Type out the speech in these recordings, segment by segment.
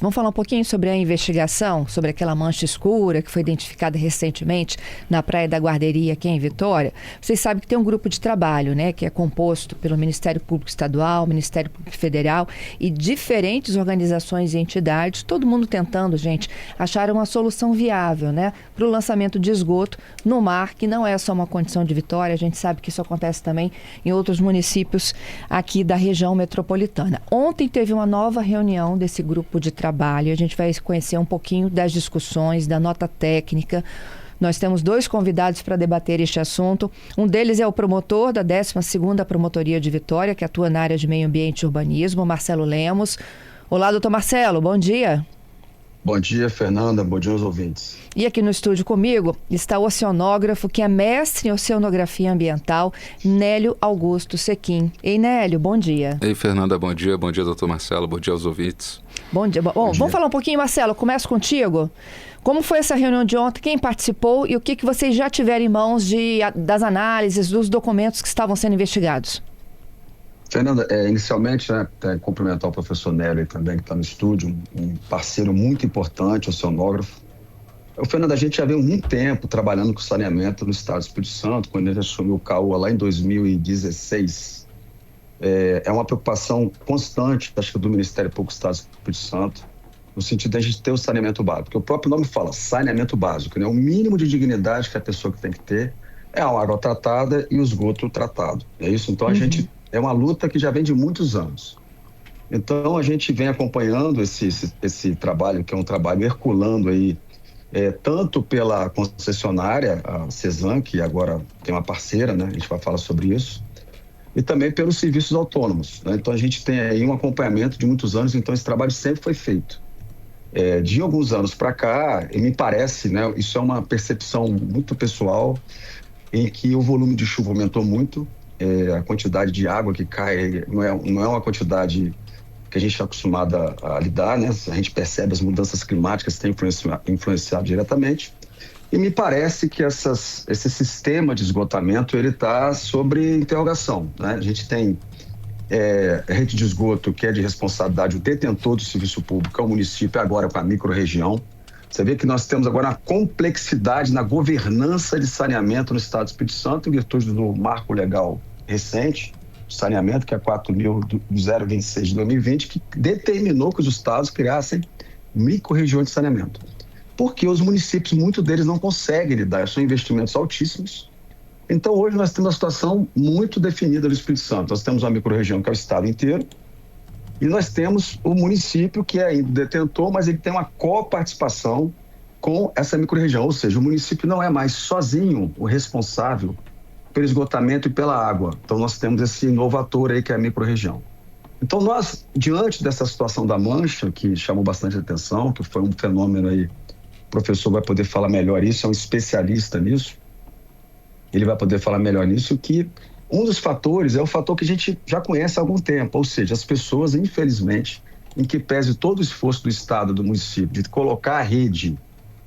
Vamos falar um pouquinho sobre a investigação, sobre aquela mancha escura que foi identificada recentemente na Praia da Guarderia, aqui em Vitória. Vocês sabem que tem um grupo de trabalho, né, que é composto pelo Ministério Público Estadual, Ministério Público Federal e diferentes organizações e entidades, todo mundo tentando, gente, achar uma solução viável, né, para o lançamento de esgoto no mar, que não é só uma condição de Vitória, a gente sabe que isso acontece também em outros municípios aqui da região metropolitana. Ontem teve uma nova reunião desse grupo de trabalho. A gente vai conhecer um pouquinho das discussões, da nota técnica. Nós temos 2 convidados para debater este assunto. Um deles é o promotor da 12ª Promotoria de Vitória, que atua na área de meio ambiente e urbanismo, Marcelo Lemos. Olá, doutor Marcelo, bom dia. Bom dia, Fernanda. Bom dia aos ouvintes. E aqui no estúdio comigo está o oceanógrafo, que é mestre em oceanografia ambiental, Nélio Augusto Sequim. Ei, Nélio, bom dia. Ei, Fernanda, bom dia. Bom dia, doutor Marcelo. Bom dia aos ouvintes. Bom dia. Bom, vamos falar um pouquinho, Marcelo. Começo contigo. Como foi essa reunião de ontem? Quem participou e o que vocês já tiveram em mãos das análises, dos documentos que estavam sendo investigados? Fernanda, inicialmente, né, cumprimentar o professor Nélio também, que está no estúdio, um parceiro muito importante, oceanógrafo. Fernanda, a gente já veio muito tempo trabalhando com saneamento no estado do Espírito Santo, quando ele assumiu o CAUA lá em 2016. É uma preocupação constante, acho que do Ministério Público do Estado do Espírito Santo, no sentido de a gente ter o saneamento básico, porque o próprio nome fala saneamento básico, né? O mínimo de dignidade que a pessoa que tem que ter é a água tratada e o esgoto tratado. É isso? Então a gente... É uma luta que já vem de muitos anos. Então, a gente vem acompanhando esse trabalho, que é um trabalho herculando aí, tanto pela concessionária, a Cesan, que agora tem uma parceira, né? A gente vai falar sobre isso, e também pelos serviços autônomos, né? Então, a gente tem aí um acompanhamento de muitos anos, então esse trabalho sempre foi feito. De alguns anos para cá, e me parece, né? Isso é uma percepção muito pessoal, em que o volume de chuva aumentou muito, a quantidade de água que cai não é uma quantidade que a gente está acostumado a lidar, né? A gente percebe as mudanças climáticas que têm influenciado diretamente. E me parece que esse sistema de esgotamento ele está sobre interrogação, né? A gente tem rede de esgoto que é de responsabilidade do detentor do serviço público, é o município, agora com a micro-região. Você vê que nós temos agora uma complexidade na governança de saneamento no estado do Espírito Santo, em virtude do marco legal recente, de saneamento, que é 4.026 de 2020, que determinou que os estados criassem micro-regiões de saneamento. Porque os municípios, muitos deles não conseguem lidar, são investimentos altíssimos. Então, hoje nós temos uma situação muito definida no Espírito Santo. Nós temos uma micro-região, que é o estado inteiro, e nós temos o município, que é ainda detentor, mas ele tem uma coparticipação com essa micro-região. Ou seja, o município não é mais sozinho o responsável pelo esgotamento e pela água. Então, nós temos esse novo ator aí, que é a micro-região. Então, nós, diante dessa situação da mancha, que chamou bastante atenção, que foi um fenômeno aí, o professor vai poder falar melhor isso, é um especialista nisso, ele vai poder falar melhor nisso, que um dos fatores é o fator que a gente já conhece há algum tempo, ou seja, as pessoas, infelizmente, em que pese todo o esforço do Estado, do município, de colocar a rede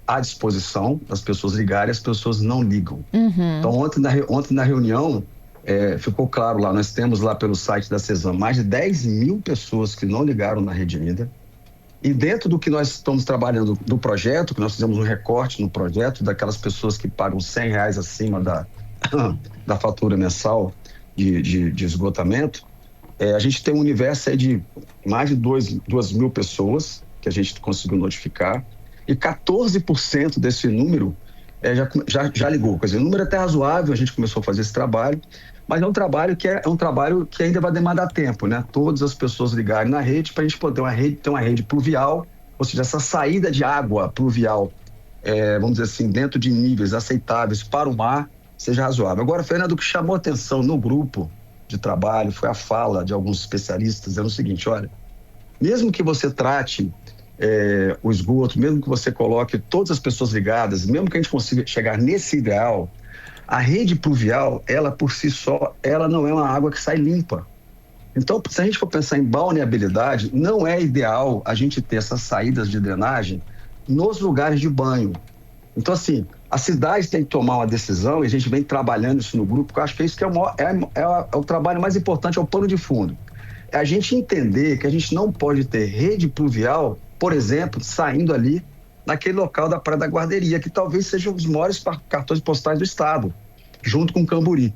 à disposição das pessoas ligarem, as pessoas não ligam. Então, ontem na reunião, ficou claro lá, nós temos lá pelo site da Cesan mais de 10 mil pessoas que não ligaram na rede ainda. E dentro do que nós estamos trabalhando do projeto, que nós fizemos um recorte no projeto, daquelas pessoas que pagam R$100 acima da fatura mensal de esgotamento, a gente tem um universo aí de mais de 2 mil pessoas que a gente conseguiu notificar, e 14% desse número já ligou. Quer dizer, o número é até razoável, a gente começou a fazer esse trabalho, mas é um trabalho que ainda vai demandar tempo, né? Todas as pessoas ligarem na rede para a gente poder ter uma rede pluvial, ou seja, essa saída de água pluvial, vamos dizer assim, dentro de níveis aceitáveis para o mar, seja razoável. Agora, Fernando, o que chamou atenção no grupo de trabalho foi a fala de alguns especialistas, dizendo o seguinte: olha, mesmo que você trate o esgoto, mesmo que você coloque todas as pessoas ligadas, mesmo que a gente consiga chegar nesse ideal, a rede pluvial, ela por si só, ela não é uma água que sai limpa. Então, se a gente for pensar em balneabilidade, não é ideal a gente ter essas saídas de drenagem nos lugares de banho. Então, assim, a cidade tem que tomar uma decisão, e a gente vem trabalhando isso no grupo, porque eu acho que isso que é o trabalho mais importante, é o pano de fundo. É a gente entender que a gente não pode ter rede pluvial por exemplo, saindo ali naquele local da Praia da Guarderia, que talvez seja um dos maiores cartões postais do estado, junto com Camburi.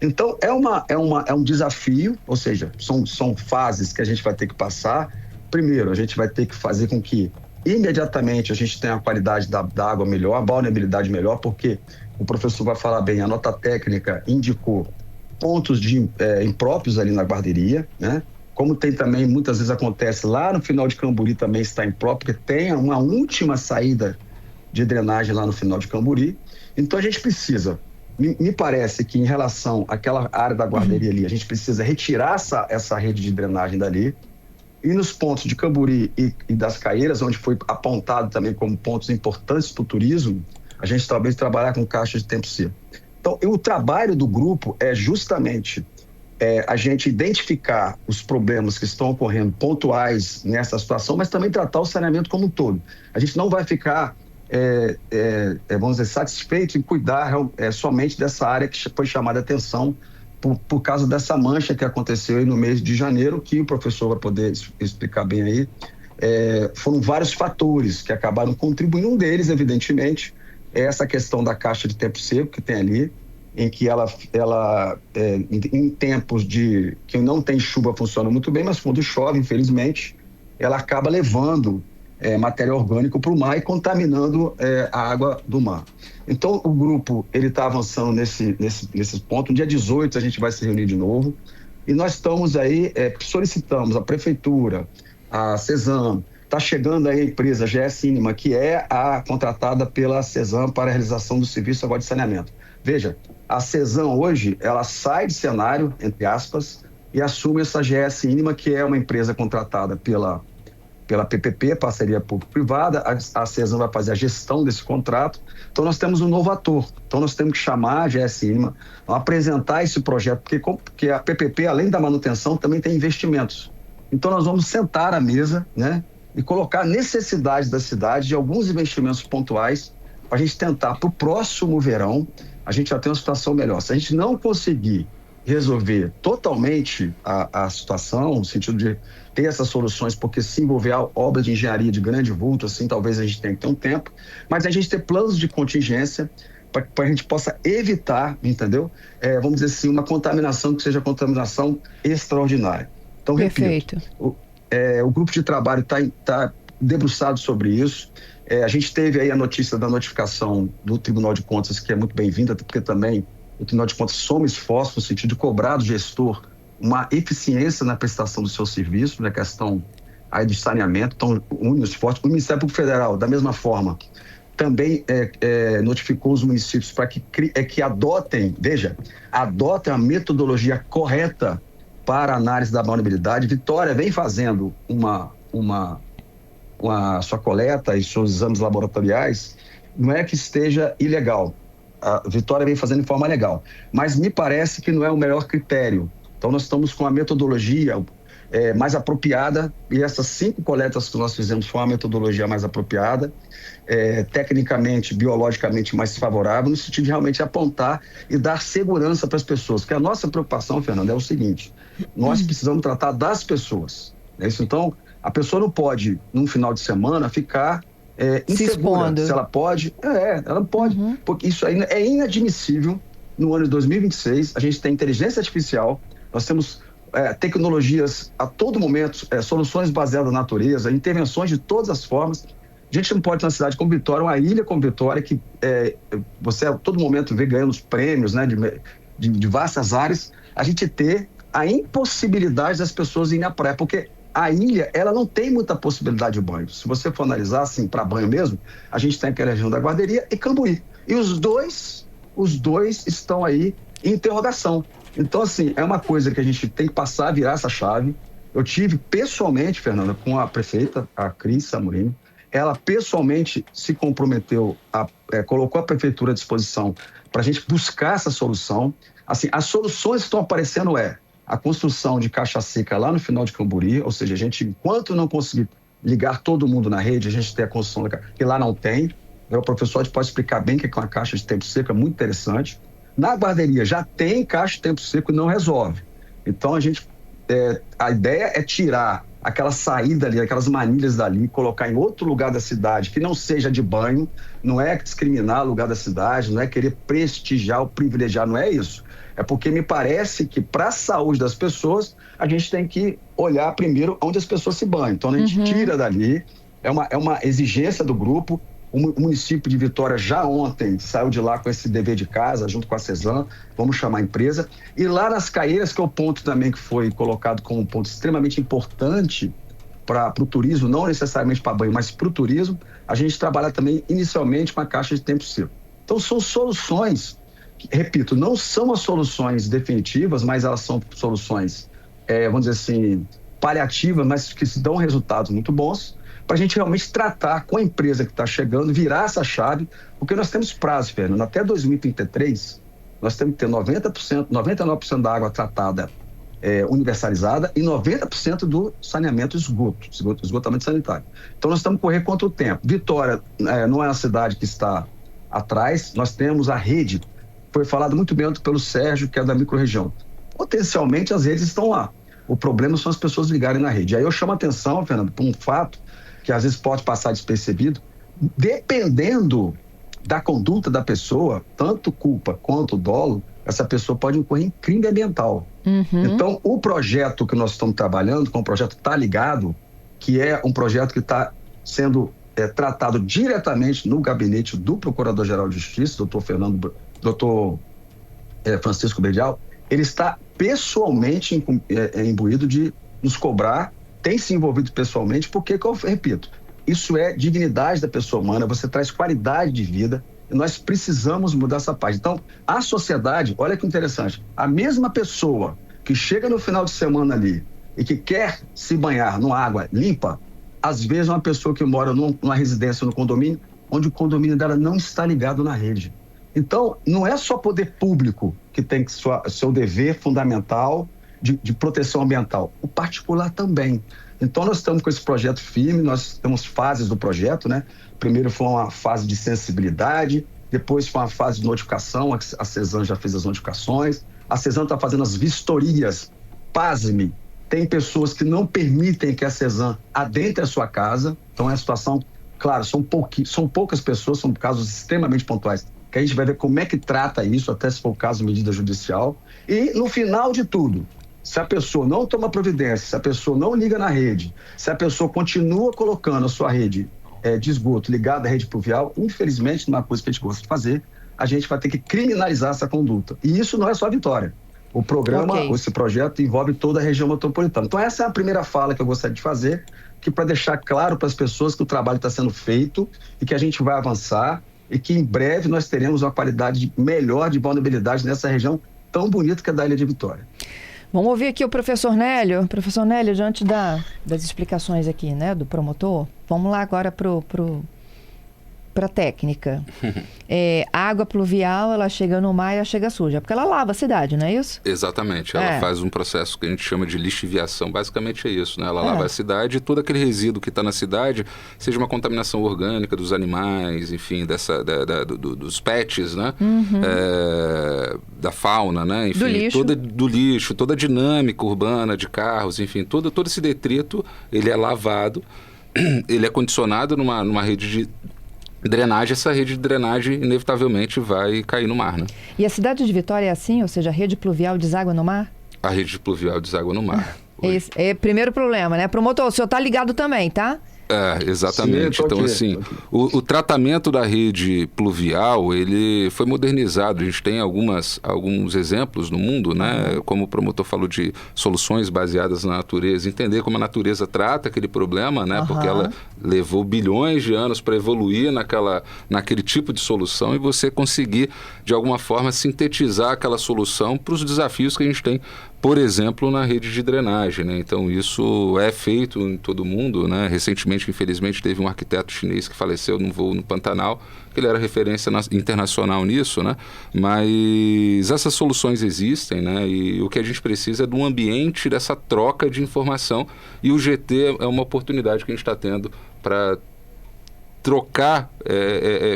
Então, é um desafio, ou seja, são fases que a gente vai ter que passar. Primeiro, a gente vai ter que fazer com que imediatamente a gente tenha a qualidade da água melhor, a balneabilidade melhor, porque o professor vai falar bem, a nota técnica indicou pontos impróprios ali na guarderia, né? Como tem também, muitas vezes acontece lá no final de Camburi também está impróprio, porque tem uma última saída de drenagem lá no final de Camburi. Então a gente precisa, me parece que em relação àquela área da guarderia ali, a gente precisa retirar essa rede de drenagem dali. E nos pontos de Camburi e das Caieiras, onde foi apontado também como pontos importantes para o turismo, a gente talvez trabalhar com caixa de tempo seco. Então, o trabalho do grupo é justamente a gente identificar os problemas que estão ocorrendo pontuais nessa situação, mas também tratar o saneamento como um todo. A gente não vai ficar, vamos dizer, satisfeito em cuidar somente dessa área que foi chamada a atenção por causa dessa mancha que aconteceu aí no mês de janeiro, que o professor vai poder explicar bem aí. Foram vários fatores que acabaram contribuindo. Um deles, evidentemente, é essa questão da caixa de tempo seco que tem ali, em que ela em tempos que não tem chuva funciona muito bem, mas quando chove, infelizmente, ela acaba levando material orgânico para o mar e contaminando a água do mar. Então, o grupo está avançando nesse ponto. No dia 18 a gente vai se reunir de novo e nós estamos aí, solicitamos a Prefeitura, a CESAM, está chegando aí a empresa GS Inima, que é a contratada pela CESAM para a realização do serviço agora de saneamento. Veja, a CESAM hoje, ela sai de cenário, entre aspas, e assume essa GS Inima, que é uma empresa contratada pela PPP, parceria público-privada. A CESAM vai fazer a gestão desse contrato. Então, nós temos um novo ator. Então, nós temos que chamar a GS Inima, apresentar esse projeto, porque a PPP, além da manutenção, também tem investimentos. Então, nós vamos sentar à mesa, né, e colocar necessidades da cidade de alguns investimentos pontuais para a gente tentar, para o próximo verão, a gente já tem uma situação melhor. Se a gente não conseguir resolver totalmente a situação, no sentido de ter essas soluções, porque se envolver a obra de engenharia de grande vulto, assim, talvez a gente tenha que ter um tempo, mas a gente ter planos de contingência para a gente possa evitar, entendeu? Vamos dizer assim, uma contaminação que seja contaminação extraordinária. Então, Perfeito. Repito, o grupo de trabalho está debruçado sobre isso. A gente teve aí a notícia da notificação do Tribunal de Contas, que é muito bem-vinda, porque também o Tribunal de Contas soma esforço no sentido de cobrar do gestor uma eficiência na prestação do seu serviço, na questão aí de saneamento. Então, une os esforços. O Ministério Público Federal, da mesma forma, também notificou os municípios para que adotem a metodologia correta para a análise da vulnerabilidade. Vitória vem fazendo a sua coleta e seus exames laboratoriais, não é que esteja ilegal. A Vitória vem fazendo de forma legal, mas me parece que não é o melhor critério. Então, nós estamos com a metodologia mais apropriada, e essas 5 coletas que nós fizemos foi uma metodologia mais apropriada, tecnicamente, biologicamente mais favorável, no sentido de realmente apontar e dar segurança para as pessoas. Porque a nossa preocupação, Fernanda, é o seguinte: nós precisamos tratar das pessoas. Então, a pessoa não pode, num final de semana, ficar insegura. Se ela pode, ela pode. Porque isso aí é inadmissível. No ano de 2026, a gente tem inteligência artificial, nós temos tecnologias a todo momento, soluções baseadas na natureza, intervenções de todas as formas. A gente não pode ter uma cidade como Vitória, uma ilha como Vitória, que você a todo momento vê ganhando os prêmios, né, de vastas áreas, a gente ter a impossibilidade das pessoas irem à praia, porque a ilha, ela não tem muita possibilidade de banho. Se você for analisar, assim, para banho mesmo, a gente tem aquela região da Guarderia e Camburi. E os dois estão aí em interrogação. Então, assim, é uma coisa que a gente tem que passar a virar essa chave. Eu tive pessoalmente, Fernanda, com a prefeita, a Cris Amorim. Ela pessoalmente se comprometeu, colocou a prefeitura à disposição para a gente buscar essa solução. Assim, as soluções que estão aparecendo a construção de caixa seca lá no final de Camburi, ou seja, a gente, enquanto não conseguir ligar todo mundo na rede, a gente tem a construção da caixa, que lá não tem. O professor pode explicar bem o que é uma caixa de tempo seco, é muito interessante. Na guarderia já tem caixa de tempo seco e não resolve. Então, a ideia é tirar aquela saída ali, aquelas manilhas dali, colocar em outro lugar da cidade, que não seja de banho, não é discriminar o lugar da cidade, não é querer prestigiar ou privilegiar, não é isso. É porque me parece que para a saúde das pessoas, a gente tem que olhar primeiro onde as pessoas se banham. Então a gente tira dali, é uma exigência do grupo. O município de Vitória já ontem saiu de lá com esse dever de casa, junto com a CESAM, vamos chamar a empresa. E lá nas Caieiras, que é o ponto também que foi colocado como um ponto extremamente importante para o turismo, não necessariamente para banho, mas para o turismo, a gente trabalha também inicialmente com a caixa de tempo seco. Então são soluções, repito, não são as soluções definitivas, mas elas são soluções, vamos dizer assim, paliativas, mas que dão resultados muito bons, para a gente realmente tratar com a empresa que está chegando, virar essa chave, porque nós temos prazo, Fernando, até 2033, nós temos que ter 90%, 99% da água tratada universalizada e 90% do saneamento esgotamento sanitário. Então nós estamos correndo contra o tempo. Vitória não é uma cidade que está atrás, nós temos a rede, foi falado muito bem pelo Sérgio, que é da microrregião. Potencialmente as redes estão lá. O problema são as pessoas ligarem na rede. Aí eu chamo a atenção, Fernando, para um fato que às vezes pode passar despercebido, dependendo da conduta da pessoa, tanto culpa quanto dolo, essa pessoa pode incorrer em crime ambiental. Então, o projeto que nós estamos trabalhando, que é um projeto Tá Ligado, que é um projeto que está sendo tratado diretamente no gabinete do Procurador-Geral de Justiça, doutor Francisco Bedial, ele está pessoalmente imbuído de nos cobrar, tem se envolvido pessoalmente, porque, eu repito, isso é dignidade da pessoa humana, você traz qualidade de vida, e nós precisamos mudar essa parte. Então, a sociedade, olha que interessante, a mesma pessoa que chega no final de semana ali e que quer se banhar numa água limpa, às vezes uma pessoa que mora numa residência, no condomínio, onde o condomínio dela não está ligado na rede. Então, não é só poder público que tem seu dever fundamental de proteção ambiental, o particular também. Então nós estamos com esse projeto firme, nós temos fases do projeto, né? Primeiro foi uma fase de sensibilidade, depois foi uma fase de notificação, a CESAM já fez as notificações, a CESAM está fazendo as vistorias. Pasme, tem pessoas que não permitem que a CESAM adentre a sua casa, então é uma situação, claro, são poucas pessoas, são casos extremamente pontuais, que a gente vai ver como é que trata isso, até se for o caso, medida judicial. E no final de tudo, se a pessoa não toma providência, se a pessoa não liga na rede, se a pessoa continua colocando a sua rede de esgoto ligada à rede pluvial, infelizmente, numa coisa que a gente gosta de fazer, a gente vai ter que criminalizar essa conduta. E isso não é só a Vitória. O programa, esse projeto envolve toda a região metropolitana. Então essa é a primeira fala que eu gostaria de fazer, que para deixar claro para as pessoas que o trabalho está sendo feito e que a gente vai avançar e que em breve nós teremos uma qualidade melhor de vulnerabilidade nessa região tão bonita que é da Ilha de Vitória. Vamos ouvir aqui o professor Nélio. Professor Nélio, diante das explicações aqui, né, do promotor, vamos lá agora para a técnica. A água pluvial, ela chega no mar e ela chega suja, porque ela lava a cidade, não é isso? Exatamente. Ela faz um processo que a gente chama de lixiviação. Basicamente é isso, né? Ela lava a cidade e todo aquele resíduo que está na cidade, seja uma contaminação orgânica dos animais, enfim, dos pets, né? Da fauna, né? Enfim, do lixo, toda a dinâmica urbana de carros, enfim, todo esse detrito, ele é lavado, ele é condicionado numa rede de drenagem, essa rede de drenagem inevitavelmente vai cair no mar, né? E a cidade de Vitória é assim? Ou seja, a rede pluvial deságua no mar? A rede pluvial deságua no mar. Esse é o primeiro problema, né? Promotor, o senhor está ligado também, tá? Exatamente. Sim, então, assim, o tratamento da rede pluvial, ele foi modernizado. A gente tem alguns exemplos no mundo, né? Como o promotor falou de soluções baseadas na natureza, entender como a natureza trata aquele problema, né? Porque ela levou bilhões de anos para evoluir naquele tipo de solução e você conseguir, de alguma forma, sintetizar aquela solução para os desafios que a gente tem, por exemplo, na rede de drenagem, né? Então, isso é feito em todo o mundo, né? Recentemente, infelizmente, teve um arquiteto chinês que faleceu num voo no Pantanal, que ele era referência internacional nisso, né? Mas essas soluções existem, né? E o que a gente precisa é de um ambiente dessa troca de informação, e o GT é uma oportunidade que a gente está tendo para trocar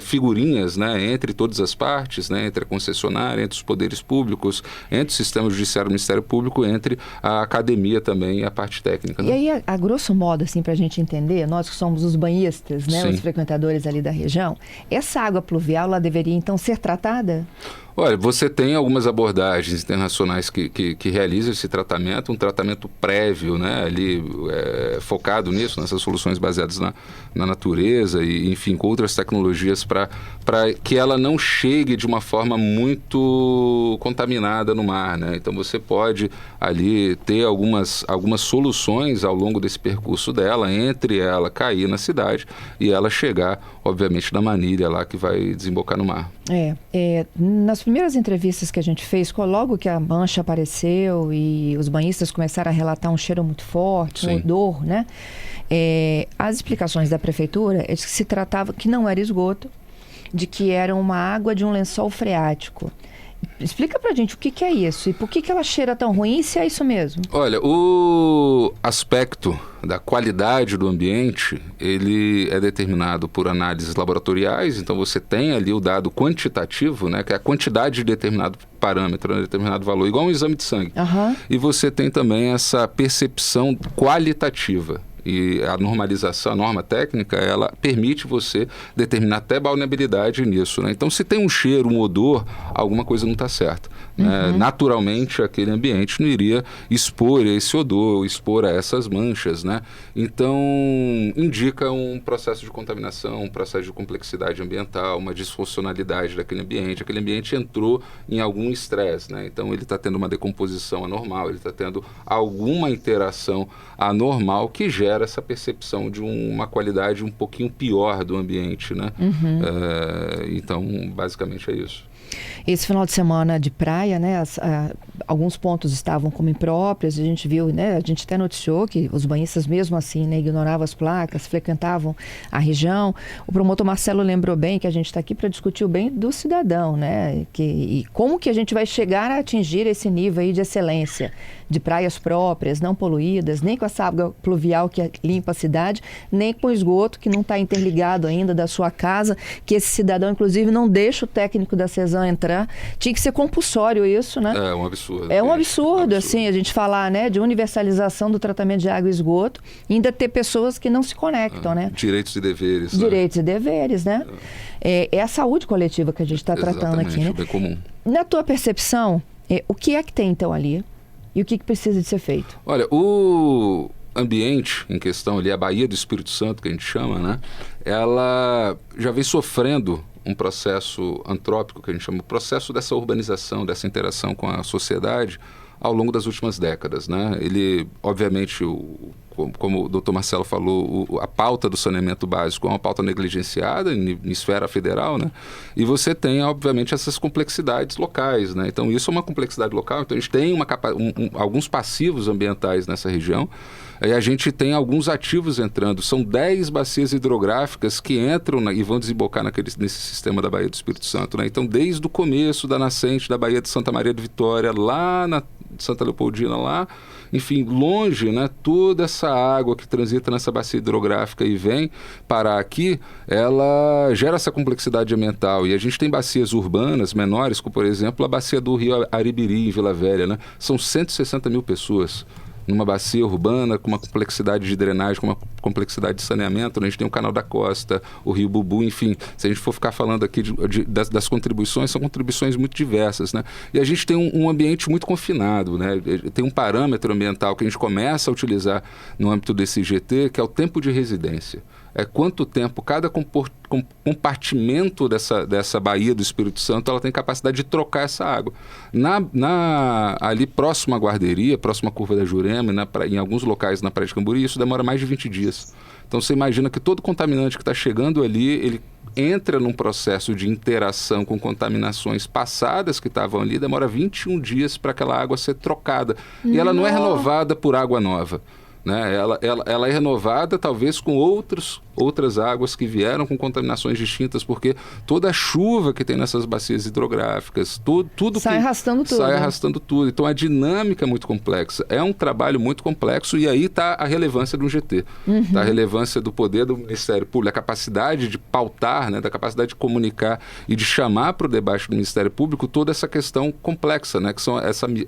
figurinhas, né, entre todas as partes, né, entre a concessionária, entre os poderes públicos, entre o sistema judiciário e o Ministério Público, entre a academia também e a parte técnica. Né? E aí, a grosso modo, assim, para a gente entender, nós que somos os banhistas, né, os frequentadores ali da região, essa água pluvial, ela deveria então ser tratada? Olha, você tem algumas abordagens internacionais que realizam esse tratamento, um tratamento prévio, né, ali focado nisso, nessas soluções baseadas na natureza e, enfim, com outras tecnologias para que ela não chegue de uma forma muito contaminada no mar, né? Então você pode ali ter algumas soluções ao longo desse percurso dela, entre ela cair na cidade e ela chegar, obviamente, na manilha lá que vai desembocar no mar. Nas primeiras entrevistas que a gente fez, logo que a mancha apareceu e os banhistas começaram a relatar um cheiro muito forte, um odor, né? As explicações da prefeitura é de que se tratava que não era esgoto, de que era uma água de um lençol freático. Explica pra gente o que é isso e por que ela cheira tão ruim, se é isso mesmo. Olha, o aspecto da qualidade do ambiente, ele é determinado por análises laboratoriais, então você tem ali o dado quantitativo, né, que é a quantidade de determinado parâmetro, de determinado valor, igual um exame de sangue. E você tem também essa percepção qualitativa. E a normalização, a norma técnica, ela permite você determinar até balneabilidade nisso, né? Então, se tem um cheiro, um odor, alguma coisa não está certa. Né? Naturalmente, aquele ambiente não iria expor esse odor, expor a essas manchas, né? Então, indica um processo de contaminação, um processo de complexidade ambiental, uma disfuncionalidade daquele ambiente. Aquele ambiente entrou em algum estresse, né? Então, ele está tendo uma decomposição anormal, ele está tendo alguma interação anormal que gera essa percepção de uma qualidade um pouquinho pior do ambiente, né? Então, basicamente é isso. Esse final de semana de praia, né, alguns pontos estavam como impróprios, a gente viu, né, a gente até noticiou que os banhistas mesmo assim, né, ignoravam as placas, frequentavam a região. O promotor Marcelo lembrou bem que a gente está aqui para discutir o bem do cidadão, né, e como que a gente vai chegar a atingir esse nível aí de excelência, de praias próprias, não poluídas, nem com essa água pluvial que limpa a cidade, nem com o esgoto que não está interligado ainda da sua casa, que esse cidadão, inclusive, não deixa o técnico da CESAM entrar. Tinha que ser compulsório isso, né? É um absurdo. É um absurdo, assim, a gente falar, né, de universalização do tratamento de água e esgoto e ainda ter pessoas que não se conectam, né? Direitos e deveres. Direitos e deveres, né? É a saúde coletiva que a gente está tratando aqui, né? É bem comum. Na tua percepção, o que é que tem, então, ali? E o que precisa de ser feito? Olha, o ambiente em questão ali, a Baía do Espírito Santo, que a gente chama, né? Ela já vem sofrendo um processo antrópico, que a gente chama, o processo dessa urbanização, dessa interação com a sociedade ao longo das últimas décadas, né? Ele, obviamente, como o doutor Marcelo falou, a pauta do saneamento básico é uma pauta negligenciada em esfera federal, né? E você tem, obviamente, essas complexidades locais, né? Então, isso é uma complexidade local. Então, a gente tem alguns passivos ambientais nessa região. E a gente tem alguns ativos entrando. São 10 bacias hidrográficas que entram e vão desembocar nesse sistema da Baía do Espírito Santo, né? Então, desde o começo da nascente da Baía de Santa Maria de Vitória, lá na Santa Leopoldina, lá, enfim, longe, né? Toda essa água que transita nessa bacia hidrográfica e vem parar aqui, ela gera essa complexidade ambiental. E a gente tem bacias urbanas menores, como, por exemplo, a bacia do Rio Aribiri, em Vila Velha, né? São 160 mil pessoas numa bacia urbana com uma complexidade de drenagem, com uma complexidade de saneamento, né? A gente tem o Canal da Costa, o Rio Bubu, enfim, se a gente for ficar falando aqui das contribuições, são contribuições muito diversas, né? E a gente tem um ambiente muito confinado, né? Tem um parâmetro ambiental que a gente começa a utilizar no âmbito desse IGT, que é o tempo de residência. É quanto tempo cada compartimento dessa Baía do Espírito Santo ela tem capacidade de trocar essa água. Ali próximo à Guarderia, próximo à Curva da Jurema, em alguns locais na Praia de Camburi, isso demora mais de 20 dias. Então você imagina que todo contaminante que está chegando ali, ele entra num processo de interação com contaminações passadas que estavam ali, demora 21 dias para aquela água ser trocada. E ela não é renovada por água nova. né? Ela é renovada talvez com outras águas que vieram com contaminações distintas, porque toda a chuva que tem nessas bacias hidrográficas, tudo sai arrastando tudo. Sai arrastando tudo. Então a dinâmica é muito complexa. É um trabalho muito complexo e aí está a relevância do GT. Tá a relevância do poder do Ministério Público, a capacidade de pautar, né, da capacidade de comunicar e de chamar para o debate do Ministério Público toda essa questão complexa, né, que são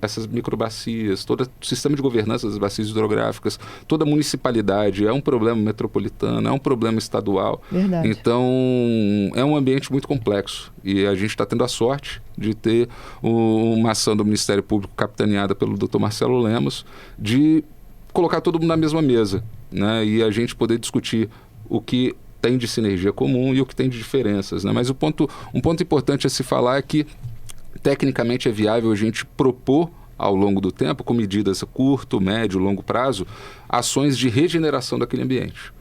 essas microbacias, todo o sistema de governança das bacias hidrográficas, toda a municipalidade, é um problema metropolitano, é um problema estadual. Verdade. Então, é um ambiente muito complexo e a gente está tendo a sorte de ter uma ação do Ministério Público capitaneada pelo Dr. Marcelo Lemos de colocar todo mundo na mesma mesa, né? E a gente poder discutir o que tem de sinergia comum e o que tem de diferenças, né? Mas um ponto importante a se falar é que tecnicamente é viável a gente propor ao longo do tempo, com medidas a curto, médio, longo prazo, ações de regeneração daquele ambiente.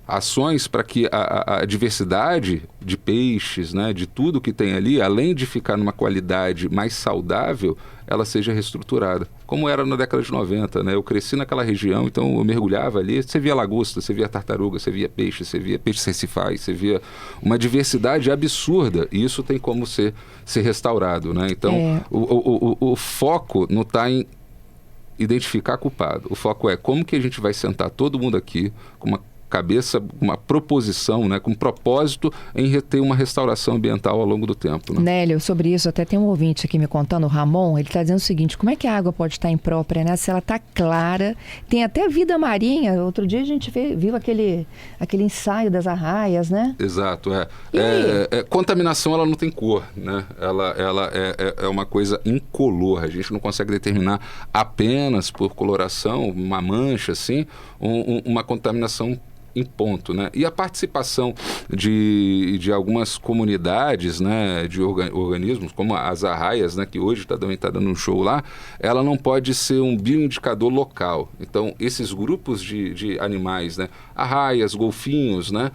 Ações para que a diversidade de peixes, né, de tudo que tem ali, além de ficar numa qualidade mais saudável, ela seja reestruturada, como era na década de 90, né? Eu cresci naquela região, então eu mergulhava ali, você via lagosta, você via tartaruga, você via peixes recifais, você via uma diversidade absurda, e isso tem como ser restaurado, né? Então, o foco não está em identificar culpado, o foco é como que a gente vai sentar todo mundo aqui com uma proposição, né, com propósito em ter uma restauração ambiental ao longo do tempo. Né? Nélio, sobre isso, até tem um ouvinte aqui me contando, o Ramon, ele está dizendo o seguinte: como é que a água pode estar imprópria, né? Se ela está clara, tem até vida marinha. Outro dia a gente viu aquele ensaio das arraias, né? Exato, contaminação, ela não tem cor, né? Ela é uma coisa incolor, a gente não consegue determinar apenas por coloração, uma mancha assim, uma contaminação em ponto, né? E a participação de algumas comunidades, né, de organismos, como as arraias, né, que hoje também está dando um show lá, ela não pode ser um bioindicador local. Então, esses grupos de animais, né, arraias, golfinhos, né,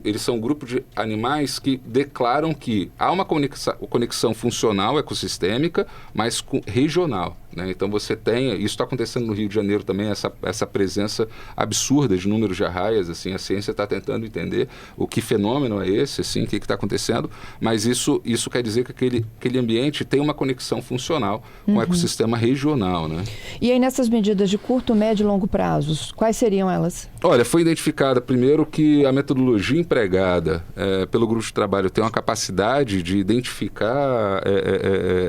eles são um grupo de animais que declaram que há uma conexão funcional, ecossistêmica, mas regional. Né? Então você tem, isso está acontecendo no Rio de Janeiro também, essa presença absurda de números de arraias, assim, a ciência está tentando entender que fenômeno é esse, assim, o que está acontecendo, mas isso quer dizer que aquele ambiente tem uma conexão funcional com o ecossistema regional. Né? E aí nessas medidas de curto, médio e longo prazos, quais seriam elas? Olha, foi identificada primeiro que a metodologia empregada pelo grupo de trabalho tem uma capacidade de identificar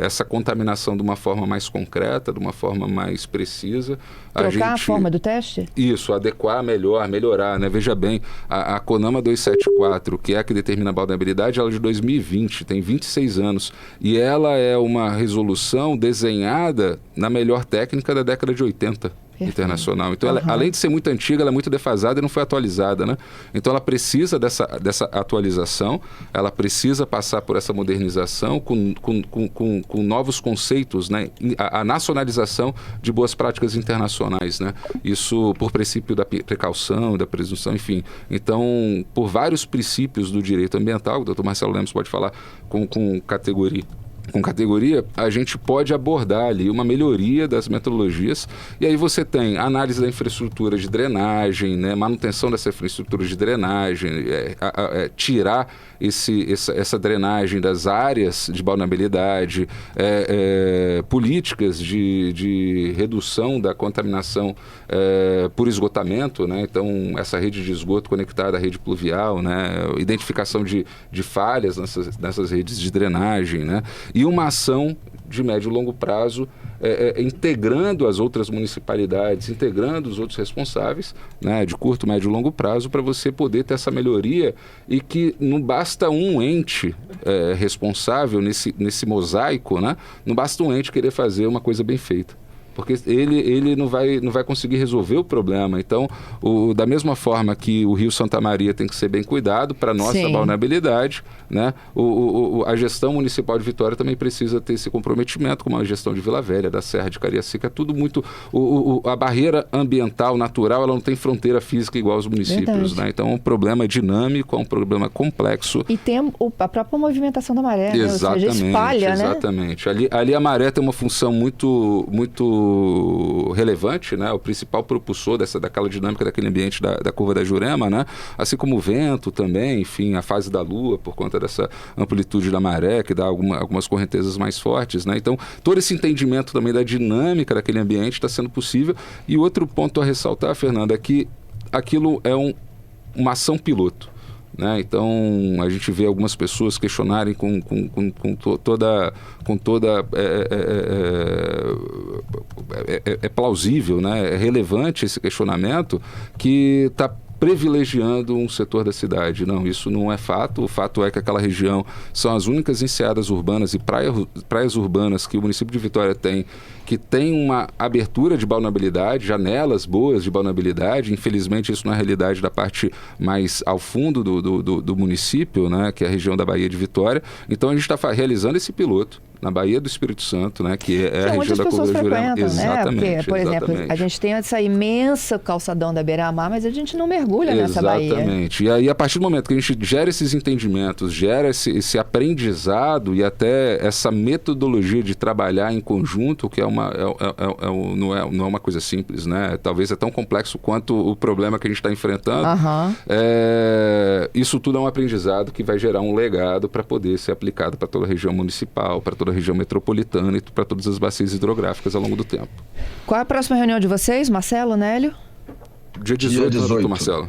essa contaminação de uma forma mais concreta, de uma forma mais precisa. Trocar a forma do teste? Isso, adequar melhorar, né? Veja bem, a CONAMA 274, que é a que determina a vulnerabilidade, ela é de 2020, tem 26 anos, e ela é uma resolução desenhada na melhor técnica da década de 80. Internacional. Então, ela, além de ser muito antiga, ela é muito defasada e não foi atualizada, né? Então, ela precisa dessa atualização, ela precisa passar por essa modernização com novos conceitos, né? A nacionalização de boas práticas internacionais, né? Isso por princípio da precaução, da presunção, enfim. Então, por vários princípios do direito ambiental, o Dr. Marcelo Lemos pode falar com categoria, a gente pode abordar ali uma melhoria das metodologias, e aí você tem análise da infraestrutura de drenagem, né, manutenção dessa infraestrutura de drenagem, tirar essa drenagem das áreas de vulnerabilidade, políticas de redução da contaminação por esgotamento, né, então essa rede de esgoto conectada à rede pluvial, né, identificação de falhas nessas redes de drenagem, né, e uma ação de médio e longo prazo, integrando as outras municipalidades, integrando os outros responsáveis, né, de curto, médio e longo prazo, para você poder ter essa melhoria, e que não basta um ente responsável nesse mosaico, né, não basta um ente querer fazer uma coisa bem feita, porque ele não vai conseguir resolver o problema. Então, da mesma forma que o Rio Santa Maria tem que ser bem cuidado para a nossa vulnerabilidade, né? A gestão municipal de Vitória também precisa ter esse comprometimento, como a gestão de Vila Velha, da Serra de Cariacica, tudo muito... a barreira ambiental, natural, ela não tem fronteira física igual aos municípios, né? Então, é um problema dinâmico, é um problema complexo. E tem a própria movimentação da maré, né? Ou seja, espalha, exatamente. Ali a maré tem uma função muito muito relevante, né? O principal propulsor daquela dinâmica daquele ambiente da curva da Jurema, né? Assim como o vento também, enfim, a fase da Lua, por conta dessa amplitude da maré, que dá algumas correntezas mais fortes, né? Então, todo esse entendimento também da dinâmica daquele ambiente está sendo possível. E outro ponto a ressaltar, Fernanda, é que aquilo é uma ação piloto, né? Então, a gente vê algumas pessoas questionarem com toda é plausível, né? É relevante esse questionamento que está privilegiando um setor da cidade. Não, isso não é fato. O fato é que aquela região são as únicas enseadas urbanas e praias urbanas que o município de Vitória tem, que tem uma abertura de balneabilidade, janelas boas de balneabilidade. Infelizmente, isso não é a realidade da parte mais ao fundo do município, né, que é a região da Baía de Vitória. Então, a gente está realizando esse piloto na Baía do Espírito Santo, né, que é a região da curva da Jurema. Exatamente. Né? Porque, por exemplo, a gente tem essa imensa calçadão da Beira-Mar, mas a gente não mergulha nessa baía. Exatamente. E aí, a partir do momento que a gente gera esses entendimentos, gera esse aprendizado e até essa metodologia de trabalhar em conjunto, que não é uma coisa simples, né? Talvez é tão complexo quanto o problema que a gente está enfrentando. Isso tudo é um aprendizado que vai gerar um legado para poder ser aplicado para toda a região municipal, para toda a região metropolitana e para todas as bacias hidrográficas ao longo do tempo. Qual é a próxima reunião de vocês, Marcelo, Nélio? Dia 18, Marcelo.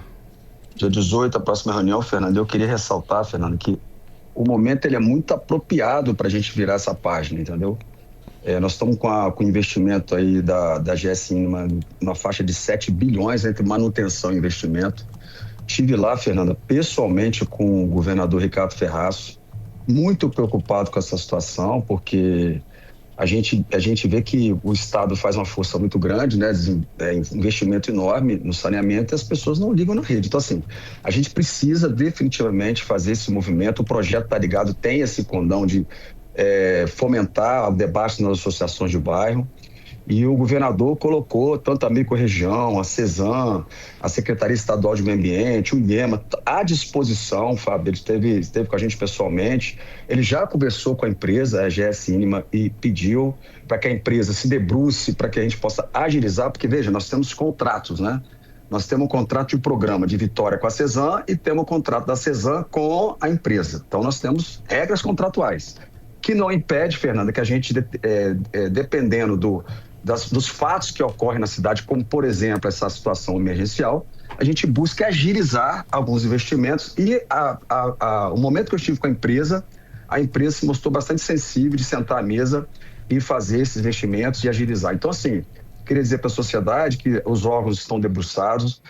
Dia 18, a próxima reunião, Fernando. Eu queria ressaltar, Fernando, que o momento ele é muito apropriado para a gente virar essa página, entendeu? Nós estamos com o investimento aí da GS numa faixa de 7 bilhões entre manutenção e investimento. Estive lá, Fernanda, pessoalmente com o governador Ricardo Ferraz, muito preocupado com essa situação, porque a gente vê que o Estado faz uma força muito grande, né, investimento enorme no saneamento, e as pessoas não ligam na rede. Então, assim, a gente precisa definitivamente fazer esse movimento. O projeto Tá Ligado tem esse condão de fomentar o debate nas associações de bairro. E o governador colocou tanto a microrregião, a CESAM, a Secretaria Estadual de Meio Ambiente, o IEMA, à disposição, Fábio. Ele esteve com a gente pessoalmente. Ele já conversou com a empresa, a GS Inima, e pediu para que a empresa se debruce, para que a gente possa agilizar, porque, veja, nós temos contratos, né? Nós temos um contrato de programa de Vitória com a CESAM e temos um contrato da CESAM com a empresa. Então, nós temos regras contratuais, que não impede, Fernanda, que a gente, dependendo dos fatos que ocorrem na cidade, como, por exemplo, essa situação emergencial, a gente busca agilizar alguns investimentos. E o momento que eu estive com a empresa se mostrou bastante sensível de sentar à mesa e fazer esses investimentos e agilizar. Então, assim, queria dizer para a sociedade que os órgãos estão debruçados.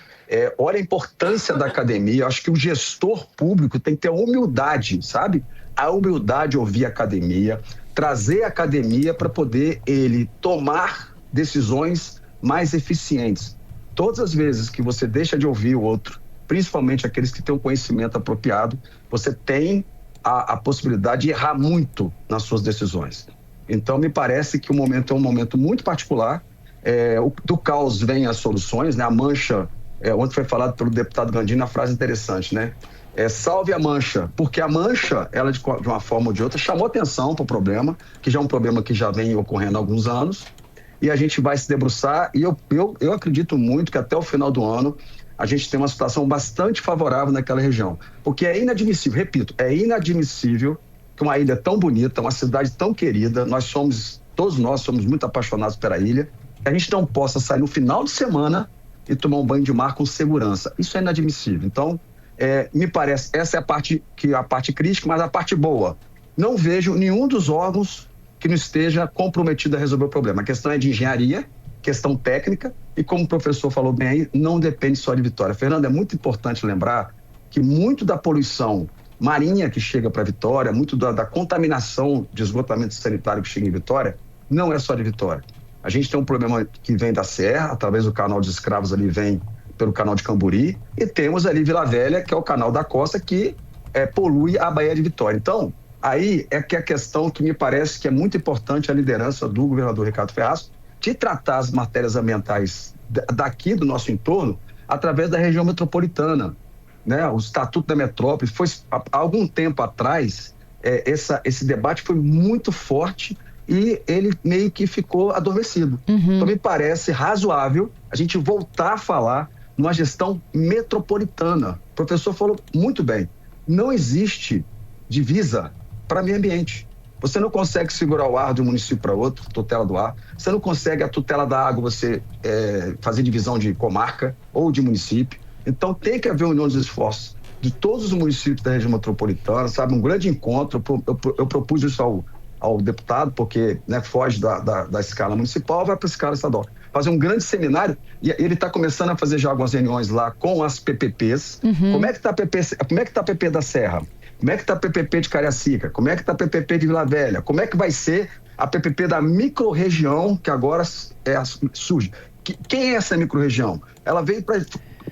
Olha a importância da academia. Eu acho que o gestor público tem que ter a humildade, sabe? A humildade de ouvir a academia, trazer a academia para poder ele tomar decisões mais eficientes. Todas as vezes que você deixa de ouvir o outro, principalmente aqueles que têm um conhecimento apropriado, você tem a possibilidade de errar muito nas suas decisões. Então, me parece que o momento é um momento muito particular. Do caos vem as soluções, né? A mancha, ontem foi falado pelo deputado Gandini, uma frase interessante, né? Salve a mancha, porque a mancha, ela de uma forma ou de outra, chamou atenção para o problema, que já é um problema que já vem ocorrendo há alguns anos, e a gente vai se debruçar, e eu acredito muito que até o final do ano a gente tem uma situação bastante favorável naquela região, porque é inadmissível, repito, é inadmissível que uma ilha tão bonita, uma cidade tão querida, todos nós somos muito apaixonados pela ilha, que a gente não possa sair no final de semana e tomar um banho de mar com segurança. Isso é inadmissível. Então, me parece, essa é a parte crítica, mas a parte boa. Não vejo nenhum dos órgãos que não esteja comprometido a resolver o problema. A questão é de engenharia, questão técnica, e como o professor falou bem aí, não depende só de Vitória. Fernando, é muito importante lembrar que muito da poluição marinha que chega para Vitória, muito da contaminação de esgotamento sanitário que chega em Vitória, não é só de Vitória. A gente tem um problema que vem da Serra, através do canal dos Escravos ali vem pelo canal de Camburi, e temos ali Vila Velha, que é o canal da costa, que polui a Baía de Vitória. Então, aí é que a questão que me parece que é muito importante a liderança do governador Ricardo Ferraz de tratar as matérias ambientais daqui do nosso entorno através da região metropolitana, né? O Estatuto da Metrópole foi, há algum tempo atrás, esse debate foi muito forte e ele meio que ficou adormecido. Então me parece razoável a gente voltar a falar numa gestão metropolitana. O professor falou muito bem, não existe divisa para meio ambiente. Você não consegue segurar o ar de um município para outro, tutela do ar. Você não consegue a tutela da água, você fazer divisão de comarca ou de município. Então tem que haver união dos esforços de todos os municípios da região metropolitana, sabe? Um grande encontro. Eu propus isso ao deputado, porque, né, foge da escala municipal, vai para a escala estadual. Fazer um grande seminário, e ele está começando a fazer já algumas reuniões lá com as PPPs. Como é que está a PP da Serra? Como é que está a PPP de Cariacica? Como é que está a PPP de Vila Velha? Como é que vai ser a PPP da microrregião que agora surge? Quem é essa microrregião? Ela veio para...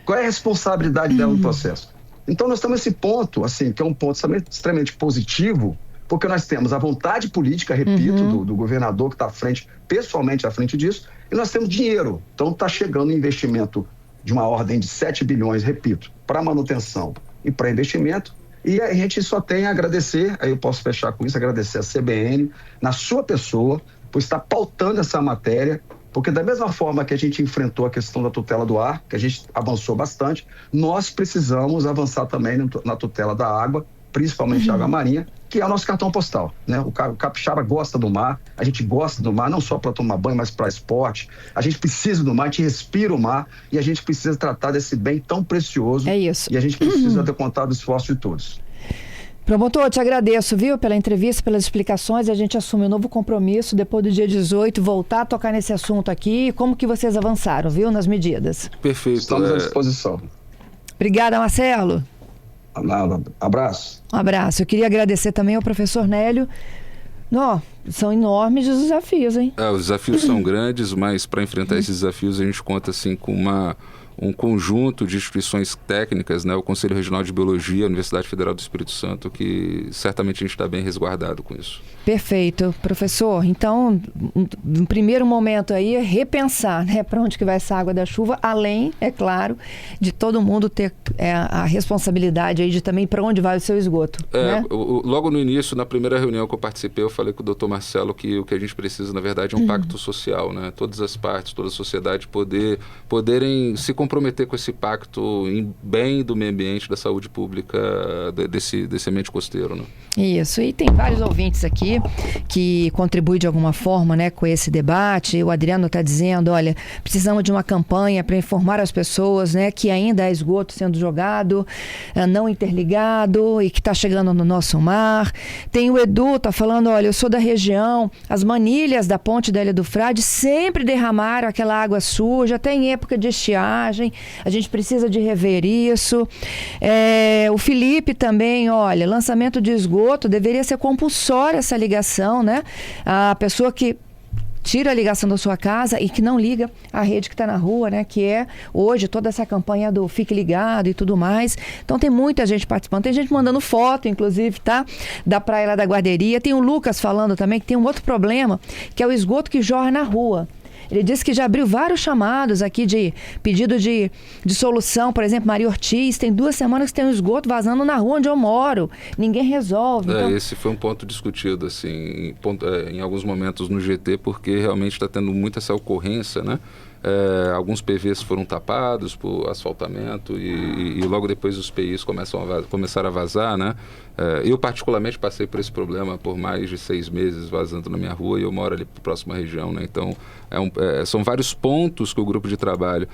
Qual é a responsabilidade dela no processo? Então nós estamos nesse ponto, assim, que é um ponto extremamente positivo, porque nós temos a vontade política, repito, do governador que está pessoalmente à frente disso, e nós temos dinheiro. Então está chegando um investimento de uma ordem de 7 bilhões, repito, para manutenção e para investimento, e a gente só tem a agradecer, aí eu posso fechar com isso, agradecer a CBN, na sua pessoa, por estar pautando essa matéria, porque da mesma forma que a gente enfrentou a questão da tutela do ar, que a gente avançou bastante, nós precisamos avançar também na tutela da água, principalmente a água marinha, que é o nosso cartão postal, né? O capixaba gosta do mar, a gente gosta do mar, não só para tomar banho, mas para esporte. A gente precisa do mar, a gente respira o mar e a gente precisa tratar desse bem tão precioso. É isso. E a gente precisa ter contado o esforço de todos. Promotor, eu te agradeço, viu, pela entrevista, pelas explicações, e a gente assume um novo compromisso depois do dia 18, voltar a tocar nesse assunto aqui, como que vocês avançaram, viu, nas medidas. Perfeito. Estamos à disposição. Obrigada, Marcelo. Abraço. Um abraço. Eu queria agradecer também ao professor Nélio. São enormes os desafios, hein? Os desafios são grandes, mas para enfrentar esses desafios a gente conta assim com um conjunto de instituições técnicas, né? O Conselho Regional de Biologia, a Universidade Federal do Espírito Santo, que certamente a gente está bem resguardado com isso. Perfeito, professor. Então, no primeiro momento aí é repensar, né, para onde que vai essa água da chuva, além, é claro, de todo mundo ter a responsabilidade aí de também para onde vai o seu esgoto. Né? Logo no início, na primeira reunião que eu participei, eu falei com o Dr. Marcelo que o que a gente precisa, na verdade, é um pacto social, né? Todas as partes, toda a sociedade poderem se comprometer com esse pacto em bem do meio ambiente, da saúde pública, desse ambiente costeiro, né? Isso, e tem vários ouvintes aqui que contribuem de alguma forma, né, com esse debate. O Adriano está dizendo, olha, precisamos de uma campanha para informar as pessoas, né, que ainda há esgoto sendo jogado, não interligado e que está chegando no nosso mar. Tem o Edu, está falando, olha, eu sou da região, as manilhas da ponte da Ilha do Frade sempre derramaram aquela água suja, até em época de estiagem, a gente precisa de rever isso. O Felipe também, olha, lançamento de esgoto, deveria ser compulsória essa ligação, né? A pessoa que tira a ligação da sua casa e que não liga a rede que está na rua, né? Que é hoje toda essa campanha do Fique Ligado e tudo mais. Então tem muita gente participando, tem gente mandando foto, inclusive, tá? Da praia lá da Guarderia. Tem o Lucas falando também que tem um outro problema, que é o esgoto que jorra na rua. Ele disse que já abriu vários chamados aqui de pedido de solução. Por exemplo, Maria Ortiz, tem 2 semanas que tem um esgoto vazando na rua onde eu moro. Ninguém resolve. Então... Esse foi um ponto discutido, assim, em alguns momentos no GT, porque realmente está tendo muita essa ocorrência, né? Alguns PVs foram tapados por asfaltamento e logo depois os PIs começaram a vazar, né? Eu particularmente passei por esse problema por mais de 6 meses vazando na minha rua e eu moro ali próxima região, né? Então são vários pontos que o grupo de trabalho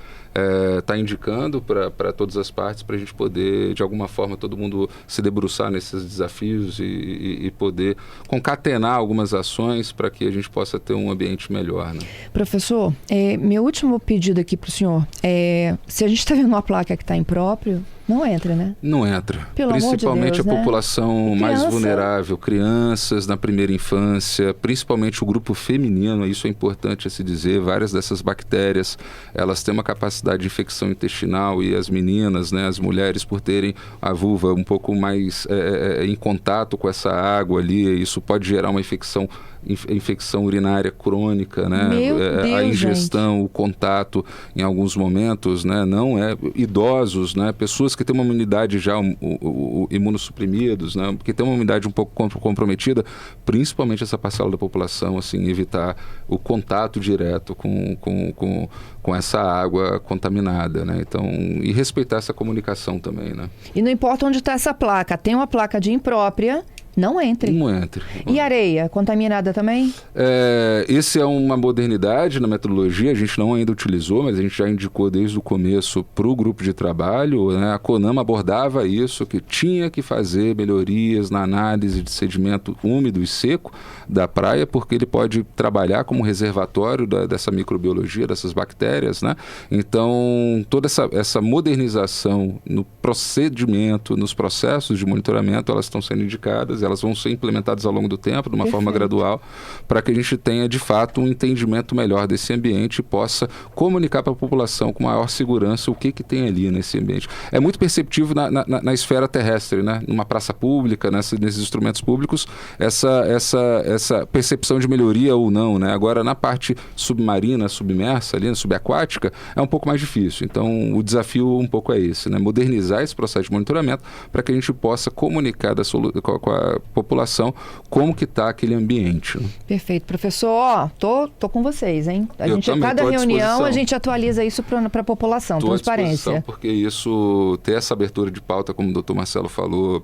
está indicando para todas as partes, para a gente poder, de alguma forma, todo mundo se debruçar nesses desafios e poder concatenar algumas ações para que a gente possa ter um ambiente melhor, né? Professor, meu último pedido aqui para o senhor se a gente está vendo uma placa que está impróprio, não entra, né? Não entra. Pelo principalmente amor de Deus, a população mais vulnerável, crianças na primeira infância, principalmente o grupo feminino, isso é importante a se dizer, várias dessas bactérias, elas têm uma capacidade de infecção intestinal e as meninas, né, as mulheres, por terem a vulva um pouco mais em contato com essa água ali, isso pode gerar uma infecção urinária crônica, né? Meu Deus, a ingestão, gente. O contato em alguns momentos, né? Não idosos, né? Pessoas pessoas que têm uma imunidade já imunossuprimidos, né? Que têm uma imunidade um pouco comprometida, principalmente essa parcela da população, assim, evitar o contato direto com essa água contaminada, né? Então, e respeitar essa comunicação também, né? E não importa onde está essa placa, tem uma placa de imprópria, não entre. Não entre. E areia, contaminada também? Esse é uma modernidade na metodologia, a gente não ainda utilizou, mas a gente já indicou desde o começo para o grupo de trabalho, né? A CONAMA abordava isso, que tinha que fazer melhorias na análise de sedimento úmido e seco da praia, porque ele pode trabalhar como reservatório dessa microbiologia, dessas bactérias, né? Então, toda essa modernização no procedimento, nos processos de monitoramento, elas estão sendo indicadas, elas vão ser implementadas ao longo do tempo, de uma forma gradual, para que a gente tenha, de fato, um entendimento melhor desse ambiente e possa comunicar para a população com maior segurança o que tem ali nesse ambiente. É muito perceptível na esfera terrestre, né? Numa praça pública, nesses instrumentos públicos, essa percepção de melhoria ou não, né? Agora, na parte submarina, submersa, ali, subaquática, é um pouco mais difícil. Então, o desafio um pouco é esse, né? Modernizar esse processo de monitoramento para que a gente possa comunicar com a população como que está aquele ambiente. Né? Perfeito. Professor, tô com vocês, hein? A cada reunião a gente atualiza isso para a população, transparência. Porque isso, ter essa abertura de pauta, como o doutor Marcelo falou,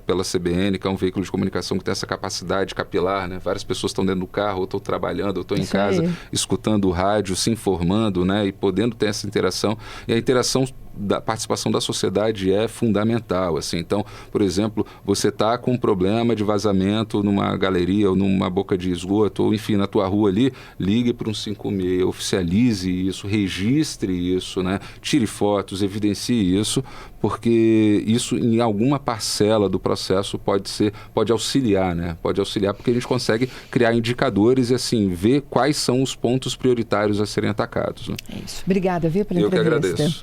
pela CBN, que é um veículo de comunicação que tem essa capacidade capilar, né? Várias pessoas estão dentro do carro, ou estão trabalhando, ou estão em casa, escutando o rádio, se informando, né? E podendo ter essa interação. E a interação da participação da sociedade é fundamental, assim. Então, por exemplo, você está com um problema de vazamento numa galeria ou numa boca de esgoto, ou enfim, na tua rua ali, ligue para um 56, oficialize isso, registre isso, né? Tire fotos, evidencie isso, porque isso em alguma parcela do processo pode auxiliar, né? Pode auxiliar porque a gente consegue criar indicadores e assim, ver quais são os pontos prioritários a serem atacados. Né? É isso. Obrigada, viu, pela entrevista. Eu que agradeço.